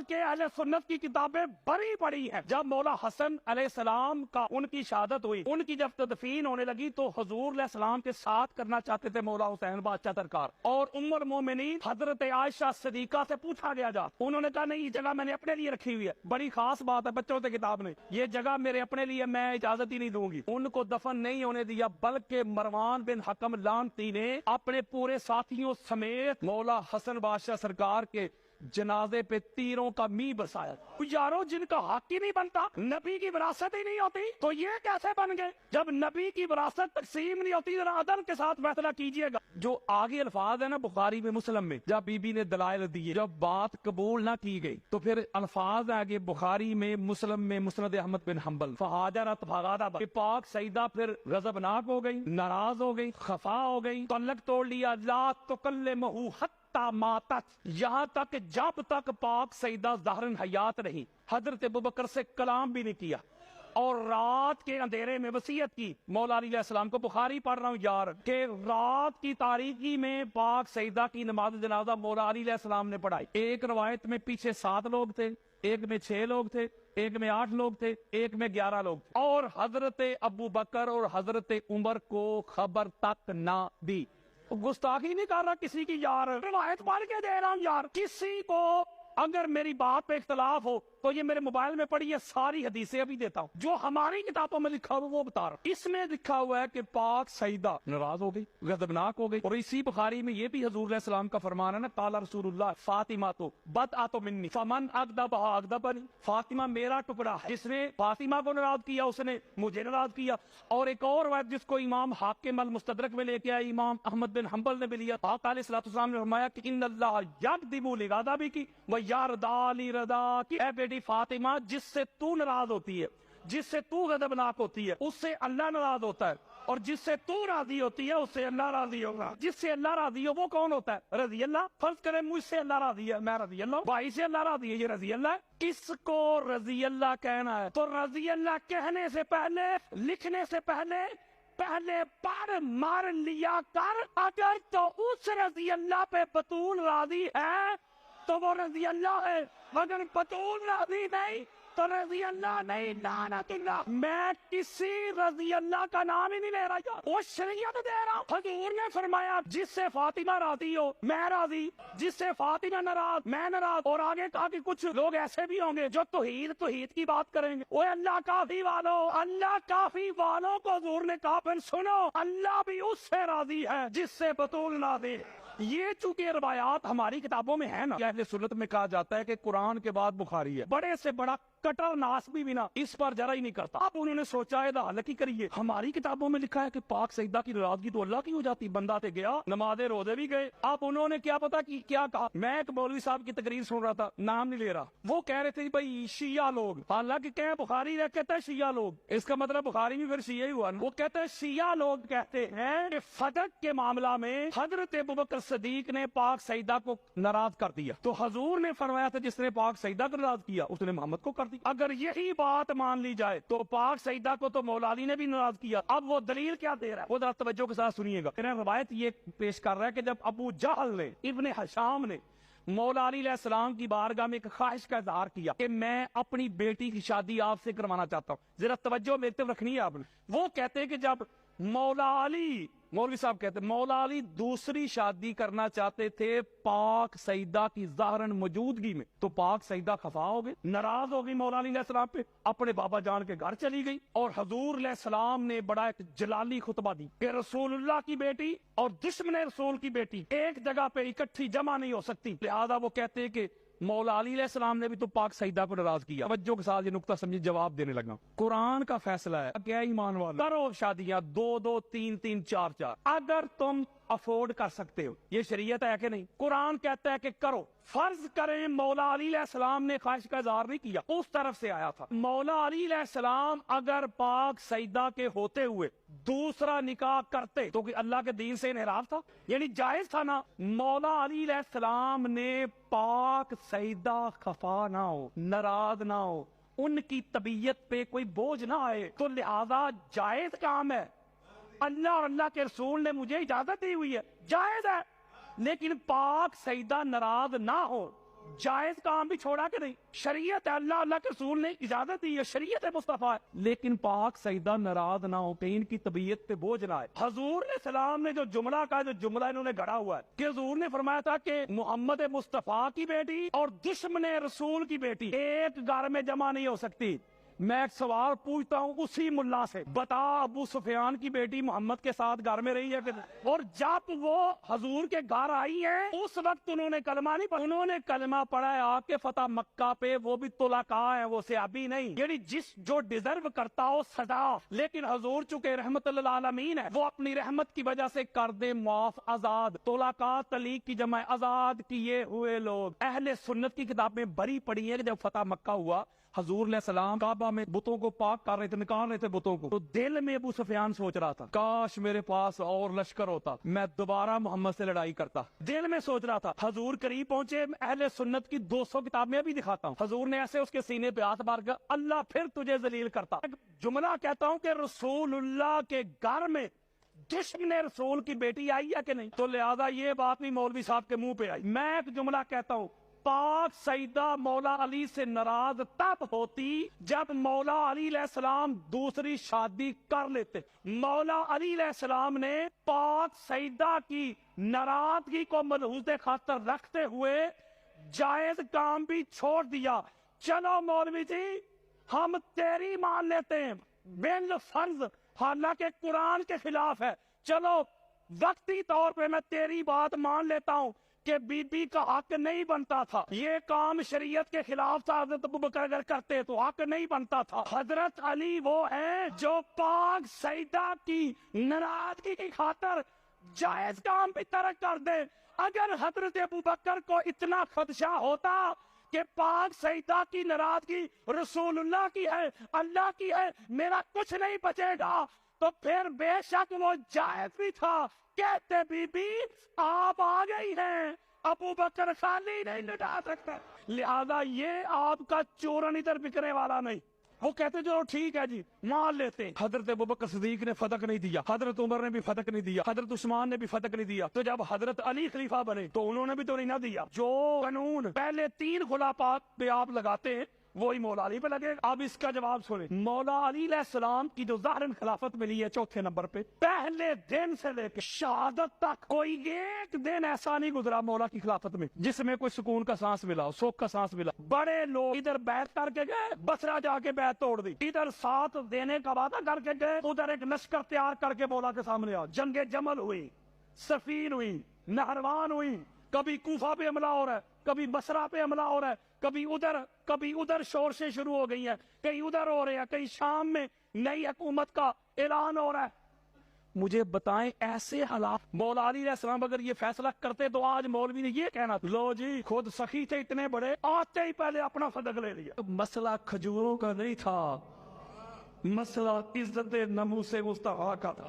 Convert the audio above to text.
بلکہ اہل سنت کی کتابیں بڑی پڑی ہیں۔ جب مولا حسن علیہ السلام کا ان کی شہادت ہوئی، ان کی جب تدفین ہونے لگی تو حضور علیہ السلام کے ساتھ کرنا چاہتے تھے مولا حسین بادشاہ سرکار، اور ام المومنین حضرت عائشہ صدیقہ سے پوچھا گیا جا، انہوں نے کہا نہیں یہ جگہ میں نے اپنے لیے رکھی ہوئی ہے، بڑی خاص بات ہے بچوں سے کتاب نے، یہ جگہ میرے اپنے لیے، میں اجازت ہی نہیں دوں گی۔ ان کو دفن نہیں ہونے دیا، بلکہ مروان بن حکم لعنتی نے اپنے پورے ساتھیوں سمیت مولا حسن بادشاہ سرکار کے جنازے پہ تیروں کا می برسایا۔ یارو جن کا حق ہی نہیں بنتا، نبی کی وراثت ہی نہیں ہوتی، تو یہ کیسے بن گئے؟ جب نبی کی وراثت تقسیم نہیں ہوتی، ذرا عدل کے ساتھ فیصلہ کیجئے گا۔ جو آگے الفاظ ہے نا بخاری میں مسلم میں، جب بی بی نے دلائل دیے، جب بات قبول نہ کی گئی تو پھر الفاظ آگے بخاری میں مسلم میں مسند احمد بن حنبل فہاجرت فغاضب، کہ پاک سیدہ پھر غضبناک ہو گئی، ناراض ہو گئی، خفا ہو گئی، تعلق توڑ لیا، لا تکلمہ حتی ماتت، یہاں تک جب تک پاک سیدہ ظاہراً حیات رہی حضرت ابوبکر سے کلام بھی نہیں کیا، اور رات کے اندھیرے میں وصیت کی مولا علی علیہ السلام کو، بخاری پڑھ رہا ہوں یار، کہ رات کی تاریکی میں پاک سیدہ کی نماز جنازہ مولا علی علیہ السلام نے پڑھائی۔ ایک روایت میں پیچھے 7 لوگ تھے، ایک میں 6 لوگ تھے، ایک میں 8 لوگ تھے، ایک میں 11 لوگ تھے، اور حضرت ابوبکر اور حضرت عمر کو خبر تک نہ دی۔ گستاخی نہیں کر رہا کسی کی یار، روایت پڑھ کے دے رہا ہوں یار۔ کسی کو اگر میری بات پہ اختلاف ہو تو یہ میرے موبائل میں پڑھی ہے، ساری حدیثیں ابھی دیتا ہوں، جو ہماری کتابوں میں لکھا ہوا وہ بتا رہا ہوں۔ اس میں لکھا ہوا ہے کہ پاک سیدہ ناراض ہو گئی، غضبناک ہو گئی، اور اسی بخاری میں یہ بھی حضور علیہ السلام کا فرمان ہے نا، قال رسول اللہ فاطمہ تو بدعۃ منی فمن اغضبها اغضبنی، فاطمہ میرا ٹکڑا ہے، جس نے فاطمہ کو ناراض کیا اس نے مجھے ناراض کیا۔ اور ایک اور روایت جس کو امام حاکم المستدرک میں لے کے آئے، امام احمد بن حنبل نے بھی لیا، آقا علیہ الصلوۃ والسلام نے فرمایا کہ ان اللہ یغضب لغضبک ویرضا لرضاک، اے بیٹی فاطمہ جس سے تو ناراض ہوتی ہے، جس سے تو غضبناک ہوتی ہے، اس سے اللہ ناراض ہوتا ہے، اور جس سے تو راضی ہوتی ہے اس سے اللہ راضی ہوگا۔ جس سے اللہ راضی ہو وہ کون ہوتا ہے؟ رضی اللہ۔ فرض کریں مجھ سے اللہ راضی ہے، میں رضی اللہ، بھائی سے اللہ راضی ہے، یہ رضی اللہ ہے۔ اس کو رضی اللہ کہنا ہے تو رضی اللہ کہنے سے پہلے، لکھنے سے پہلے پڑھ مار لیا کر، اگر تو اس رضی اللہ پہ بطول راضی ہے تو وہ رضی اللہ ہے، اگر بطول راضی نہیں تو رضی اللہ نہیں، لعنت اللہ۔ میں کسی رضی اللہ کا نام ہی نہیں لے رہا یار، وہ شریعت دے رہا ہوں۔ حضور نے فرمایا جس سے فاطمہ راضی ہو میں راضی، جس سے فاطمہ ناراض میں ناراض، اور آگے کہا کہ کچھ لوگ ایسے بھی ہوں گے جو توحید کی بات کریں گے۔ وہ اللہ کافی والوں، اللہ کافی والوں کو حضور نے کہا پھر سنو، اللہ بھی اس سے راضی ہے جس سے بطول راضی ہے۔ یہ چونکہ روایات ہماری کتابوں میں ہے نا، اہل سنت میں کہا جاتا ہے کہ قرآن کے بعد بخاری ہے، بڑے سے بڑا کٹر ناسبی بھی نا اس پر ذرا ہی نہیں کرتا۔ اب انہوں نے سوچا ہے حالت ہی کریے، ہماری کتابوں میں لکھا ہے کہ پاک سیدہ کی ناراضگی تو اللہ کی ہو جاتی، بندہ تے گیا، نمازیں روزے بھی گئے۔ اب انہوں نے کیا پتا کہ کیا کہا، میں ایک مولوی صاحب کی تقریر سن رہا تھا، نام نہیں لے رہا، وہ کہہ رہے تھے بھائی شیعہ لوگ، حالانکہ کہ بخاری رہ کہتا ہے شیعہ لوگ، اس کا مطلب بخاری بھی پھر شیعہ ہی ہوا نا۔ وہ کہتے ہیں شیعہ لوگ کہتے ہیں کہ فدق کے معاملہ میں حضرت ابوبکر صدیق نے پاک سیدہ کو ناراض کر دیا، تو حضور نے فرمایا تھا جس نے پاک سیدہ کو ناراض کیا اس نے محمد کو کر دیا۔ اگر یہی بات مان لی جائے تو پاک سیدہ کو تو مولا علی نے بھی ناراض کیا۔ اب وہ دلیل کیا دے رہا ہے وہ ذرا توجہ کے ساتھ سنیے گا۔ روایت یہ پیش کر رہا ہے کہ جب ابو جہل نے، ابن حشام نے مولا علی علیہ السلام کی بارگاہ میں ایک خواہش کا اظہار کیا کہ میں اپنی بیٹی کی شادی آپ سے کروانا چاہتا ہوں، ذرا توجہ میری طرف رکھنی ہے آپ نے۔ وہ کہتے ہیں کہ جب مولا علی، مولوی صاحب کہتے ہیں مولا علی دوسری شادی کرنا چاہتے تھے پاک سیدہ کی ظاہراً موجودگی میں، تو پاک سیدہ خفا ہو گئی، ناراض ہو گئی مولا علی علیہ السلام پہ، اپنے بابا جان کے گھر چلی گئی، اور حضور علیہ السلام نے بڑا ایک جلالی خطبہ دی کہ رسول اللہ کی بیٹی اور دشمن رسول کی بیٹی ایک جگہ پہ اکٹھی جمع نہیں ہو سکتی، لہذا وہ کہتے ہیں کہ مولا علی علیہ السلام نے بھی تو پاک سیدہ کو ناراض کیا۔ توجہ کے ساتھ یہ نقطہ سمجھے، جواب دینے لگا۔ قرآن کا فیصلہ ہے، کیا ایمان والا کرو شادیاں 2 2 3 3 4 4 اگر تم افورڈ کر سکتے ہو، یہ شریعت ہے کہ نہیں؟ قرآن کہتا ہے کہ کرو۔ فرض کریں مولا علی علیہ السلام نے خواہش کا اظہار نہیں کیا، اس طرف سے آیا تھا، مولا علی علیہ السلام اگر پاک سیدہ کے ہوتے ہوئے دوسرا نکاح کرتے تو کہ اللہ کے دین سے انحراف تھا، یعنی جائز تھا نا۔ مولا علی علیہ السلام نے پاک سیدہ خفا نہ ہو، ناراض نہ ہو، ان کی طبیعت پہ کوئی بوجھ نہ آئے، تو لہذا جائز کام ہے، اللہ اور اللہ کے رسول نے مجھے اجازت دی ہوئی ہے، جائز ہے، لیکن پاک سیدہ ناراض نہ ہو، جائز کام بھی چھوڑا کہ نہیں؟ شریعت ہے، اللہ کے رسول نے اجازت دی ہے، شریعت مصطفیٰ ہے، لیکن پاک سیدہ ناراض نہ ہو کہ ان کی طبیعت پہ بوجھ نہ آئے۔ حضور علیہ السلام نے جو جملہ انہوں نے گڑا ہوا ہے کہ حضور نے فرمایا تھا کہ محمد مصطفیٰ کی بیٹی اور دشمن رسول کی بیٹی ایک گھر میں جمع نہیں ہو سکتی۔ میں ایک سوال پوچھتا ہوں اسی ملا سے، بتا ابو سفیان کی بیٹی محمد کے ساتھ گھر میں رہی ہے کہ نہیں؟ اور جب وہ حضور کے گھر آئی ہیں اس وقت انہوں نے کلمہ نہیں پڑھا، انہوں نے کلمہ پڑھا ہے آپ کے فتح مکہ پہ، وہ بھی طلقاء ہیں، وہ صحابی نہیں، یعنی جو ڈیزرو کرتا ہو سزا، لیکن حضور چونکہ رحمت للعالمین ہے، وہ اپنی رحمت کی وجہ سے کر دے معاف، آزاد۔ طلقاء طلیق کی جمع آزاد کیے ہوئے لوگ۔ اہل سنت کی کتابیں بری پڑی ہیں کہ جب فتح مکہ ہوا حضور علیہ السلام کعبہ میں بتوں کو پاک کر رہے تھے، نکال رہے تھے بتوں کو، تو دل میں ابو سفیان سوچ رہا تھا کاش میرے پاس اور لشکر ہوتا، میں دوبارہ محمد سے لڑائی کرتا، دل میں سوچ رہا تھا۔ حضور قریب پہنچے، اہل سنت کی 200 کتابیں بھی دکھاتا ہوں، حضور نے ایسے اس کے سینے پہ ہاتھ مار کر اللہ پھر تجھے ذلیل کرتا۔ ایک جملہ کہتا ہوں کہ رسول اللہ کے گھر میں دشمن رسول کی بیٹی آئی ہے کہ نہیں، تو لہذا یہ بات بھی مولوی صاحب کے منہ پہ آئی۔ میں ایک جملہ کہتا ہوں، پاک سیدہ مولا علی سے ناراض تب ہوتی جب مولا علی علیہ السلام دوسری شادی کر لیتے۔ مولا علی علیہ السلام نے پاک سیدہ کی ناراضگی کو ملحوظ خاطر رکھتے ہوئے جائز کام بھی چھوڑ دیا۔ چلو مولوی جی ہم تیری مان لیتے ہیں بن فرض، حالانکہ قرآن کے خلاف ہے، چلو وقتی طور پہ میں تیری بات مان لیتا ہوں کہ بی بی کا حق نہیں بنتا تھا، یہ کام شریعت کے خلاف تھا، حضرت ابوبکر اگر کرتے تو حق نہیں بنتا تھا۔ حضرت علی وہ ہیں جو پاک سیدہ کی ناراضگی کی خاطر جائز کام بھی ترک کر دے۔ اگر حضرت ابوبکر کو اتنا خدشہ ہوتا کہ پاک سیدہ کی ناراضگی رسول اللہ کی ہے، اللہ کی ہے، میرا کچھ نہیں بچے گا، تو پھر بے شک وہ جائز بھی تھا۔ کہتے بی بی آپ آ گئی ہیں، ابوبکر خالی نہیں لٹا سکتا، لہذا یہ آپ کا چورن ادھر بکنے والا نہیں۔ وہ کہتے جو ٹھیک ہے جی مان لیتے۔ حضرت ابوبکر صدیق نے فتق نہیں دیا، حضرت عمر نے بھی فتق نہیں دیا، حضرت عثمان نے بھی فتق نہیں دیا، تو جب حضرت علی خلیفہ بنے تو انہوں نے بھی تو نہیں نہ دیا۔ جو قانون پہلے 3 خلافات پہ آپ لگاتے ہیں وہی مولا علی پہ لگے۔ اب اس کا جواب سنیں، مولا علی علیہ السلام کی جو ظاہراً خلافت ملی ہے 4تھے نمبر پہ، پہلے دن سے لے کے شہادت تک کوئی ایک دن ایسا نہیں گزرا مولا کی خلافت میں جس میں کوئی سکون کا سانس ملا، سوکھ کا سانس ملا۔ بڑے لوگ ادھر بیعت کر کے گئے، بصرہ جا کے بیعت توڑ دی، ادھر ساتھ دینے کا وعدہ کر کے گئے، ادھر ایک لشکر تیار کر کے مولا کے سامنے آ، جنگ جمل ہوئی، صفین ہوئی، نہروان ہوئی، کبھی کوفہ پہ حملہ ہو رہا ہے، کبھی بصرہ پہ حملہ ہو رہا ہے، کبھی ادھر شورشیں شروع ہو گئی ہیں، کہیں ادھر ہو رہے ہیں، کہیں شام میں نئی حکومت کا اعلان ہو رہا ہے۔ مجھے بتائیں ایسے حالات مولا علی علیہ السلام اگر یہ فیصلہ کرتے تو آج مولوی نے یہ کہنا تھا لو جی خود سخی تھے اتنے بڑے، آتے ہی پہلے اپنا صدق لے لیا۔ مسئلہ کھجوروں کا نہیں تھا، مسئلہ عزت ناموس مصطفیٰ کا تھا۔